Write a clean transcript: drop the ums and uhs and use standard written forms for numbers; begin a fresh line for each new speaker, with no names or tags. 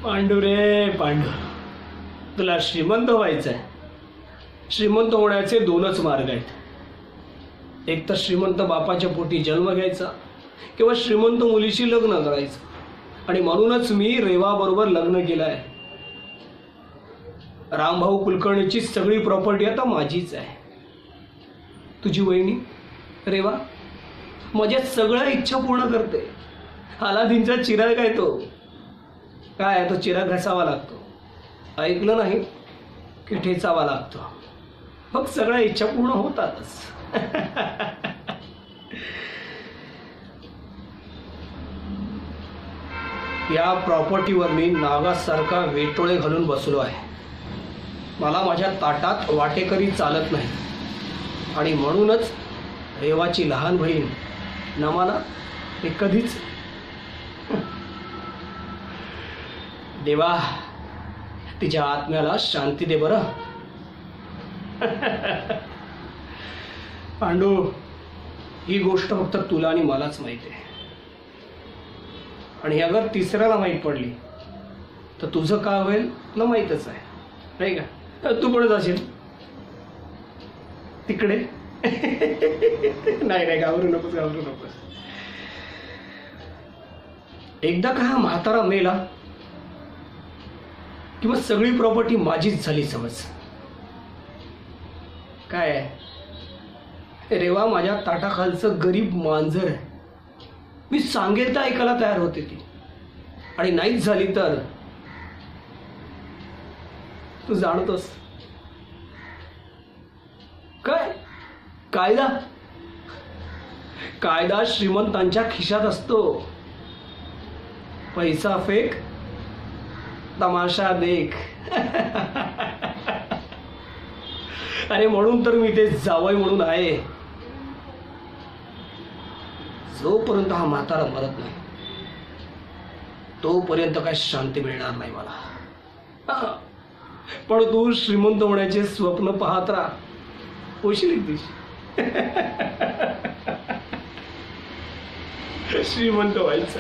पांडू रे पांडू, तुला श्रीमंत व्हायचं आहे. श्रीमंत होण्याचे दोनच मार्ग आहेत. एक तर श्रीमंत बापाच्या पोटी जन्म घ्यायचा किंवा श्रीमंत मुलीशी लग्न करायचं. आणि म्हणूनच मी रेवाबरोबर लग्न केलं आहे. रामभाऊ कुलकर्णीची सगळी प्रॉपर्टी आता माझीच आहे. तुझी वहिनी रेवा माझ्या सगळ्या इच्छा पूर्ण करते. अलादीनचा चिराग काय तो, काय तो चिराग घसावा लागतो, ऐकलं नाही की ठेचावा लागतो. मग सगळ्या इच्छा पूर्ण होतातच. या प्रॉपर्टीवर मी नागासारखा वेटोळे घालून बसलो आहे. मला माझ्या ताटात वाटेकरी चालत नाही. आणि म्हणूनच रेवाची लहान बहीण नमाला हे कधीच, देवा तिच्या आत्म्याला शांती दे बरं. पांडू, ही गोष्ट फक्त तुला आणि मलाच माहिती आहे. आणि अगर तिसऱ्याला माहीत पडली तर तुझं काय होईल तुला माहीतच आहे, नाही का? तू पण जाशील तिकडे. नाही नाही, घाबरू नकोस, घाबरू नकोस. एकदा का हा म्हातारा मेला किंवा सगळी प्रॉपर्टी माझीच झाली समज. काय आहे, रेवा माझ्या ताटाखालचं गरीब मांजर आहे. मी सांगेल तर ऐकायला तयार होते ती. आणि नाहीच झाली तर तू जाणतोस काय, कायदा कायदा श्रीमंतांच्या खिशात असतो. पैसा फेक, तमाशा देख. अरे म्हणून तर मी ते जावई म्हणून आहे. जोपर्यंत हा म्हातारा मरत नाही तोपर्यंत काय शांती मिळणार नाही मला. पण तू श्रीमंत होण्याचे स्वप्न पाहत राहा, होशील एक दिवशी श्रीमंत व्हायचं.